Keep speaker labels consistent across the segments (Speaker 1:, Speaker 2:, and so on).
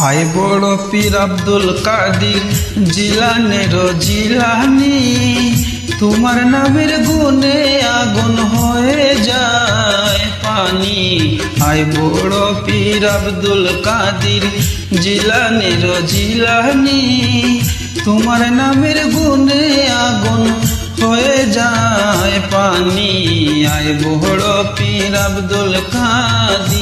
Speaker 1: আয় বড় পীর আব্দুল কাদির জিলানের জিলানি, তোমার নামের গুণে আগুন হয়ে যায় পানি। আয় বড় পীর আব্দুল কাদির জিলানের জিলানি, তোমার নামের গুণে আগুন হয়ে যায় পানি। আয় বড় পীর আব্দুল কাদির।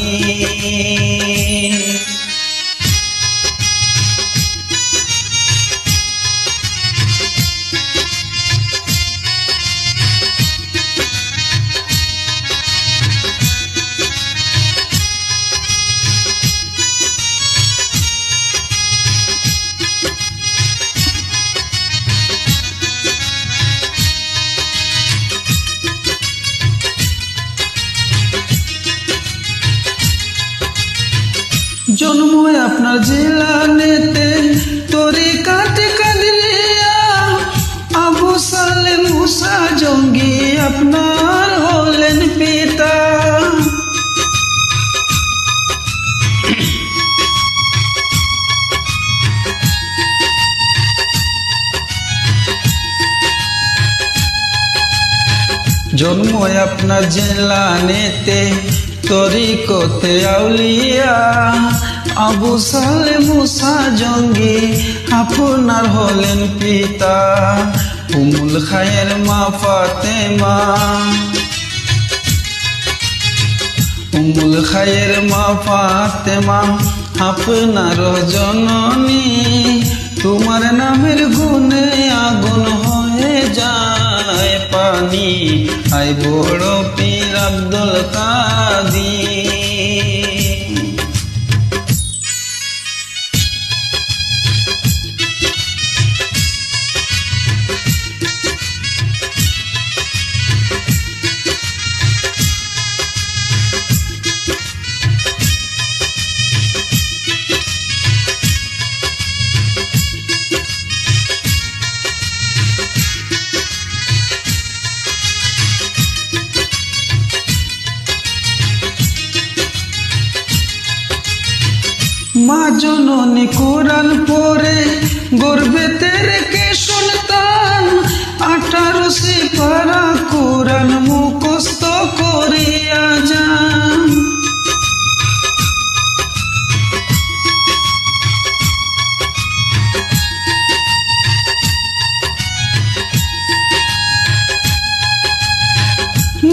Speaker 1: জন্ম আপনার জিলানেতে তরিকাত কাদিরিয়া, আবু সালে মুসা জঙ্গি আপনার হলেন পিতা। জন্ম আপনার জিলানেতে তরিকতে আউলিয়া, আবু সালে মুসা জঙ্গি আপনার হলেন পিতা। উমুল খায়ের মা ফাতেমা, উমুল খায়ের মা ফাতেমা আপনার জননী, তোমার নামের গুণে আগুন হয়ে যায় পানি। আয় বড় পীর আব্দুল কাদির। মা জননী কোরআন পড়ে গর্বেতে রেখে সন্তান, 18 সিপারা কোরআন মুখস্থ করিয়া যান।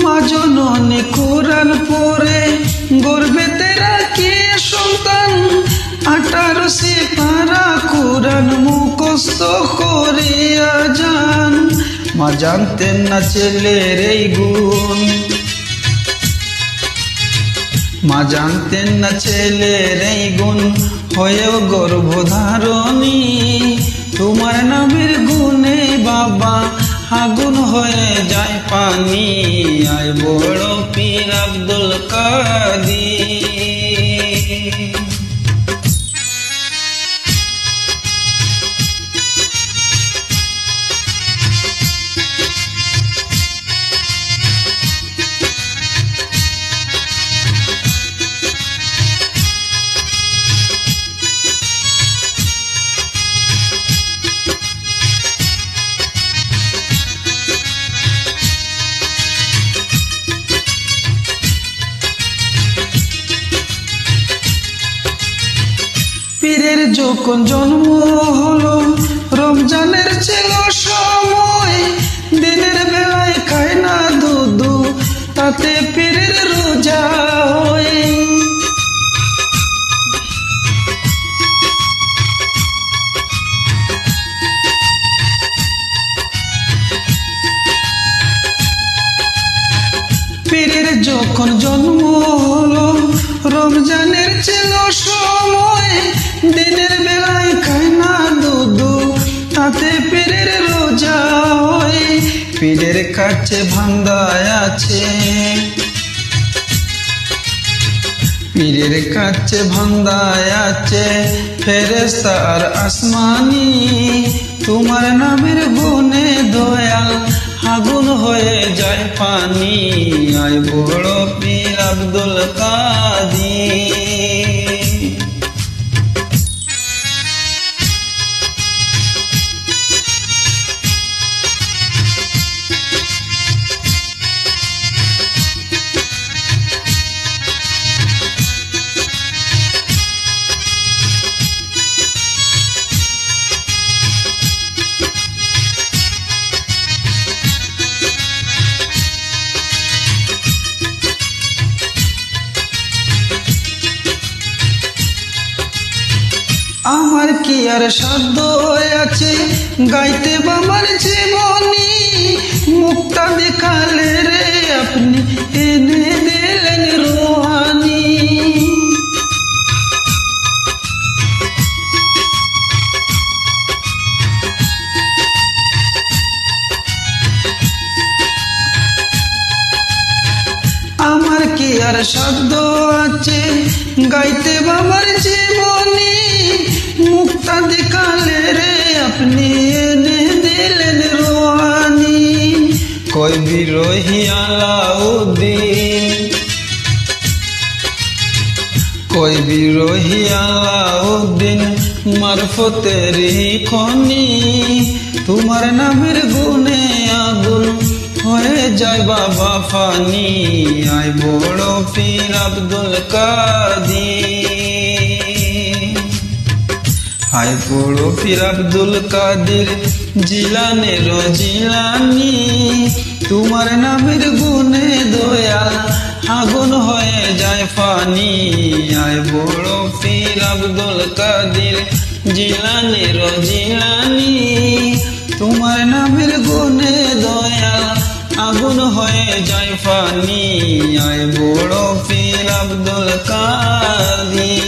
Speaker 1: মা জননী কোরআন পড়ে গর্বেতে রাখে সন্তান, 18 সিপারা কোরআন মুখস্থ করিয়া যান। মা জানতেন না ছেলের এই গুণ, মা জানতেন না ছেলের এই গুণ, হয়েও গর্ভধারণী। তোমার নামের গুণে বাবা আগুন হয়ে যায় পানি। আয় বড় পীর আব্দুল কাদির। পীরের যখন জন্ম হলো রমজানের ছিল সময়, দিনের বেলায় খায় না দুধ, তাতে পীরের রোজা হয়। পীরের যখন জন্ম হলো রমজানের ছিল সময়, দিনের বেলায় খায় না দুধ, তাতে পীরের রোজা হয়। পীরের কাছে ভান্দায় আছে, পীরের কাছে ভান্দায় আছে ফেরেশতা আর আসমানি। তোমার নামের গুণে দয়াল আগুন হয়ে যায় পানি। আয় বড় পীর আব্দুল কাদির। আমার কি আর সাধ্য আছে গাইতে বাবার জীবনী, মুখটা দেখালে রে আপনি এনে দিলেন রোহানি। আমার কি আর সাধ্য আছে গাইতে বাবার জীবনী, মুখটা দেখালে রে আপনি এনে দিলেন রোহানি। কই বিরোহী আলাউদ্দিন, কই বিরোহী আলাউদ্দিন মারফতেরি খনি, তোমার নামের গুণে আগুন হয়ে যায় বাবা ফানি। আয় বড় পীর আব্দুল কাদির, আয় বড় পীর আব্দুল কাদির জিলানের জিলানি, তোমার নামের গুণে দয়াল আগুন হয়ে যায় ফানি। আয় বড় পীর আব্দুল কাদির জিলানের জিলানি, তোমার নামের গুণে দয়াল আগুন হয়ে যায় ফানি। আয় বড় পীর আব্দুল কাদির।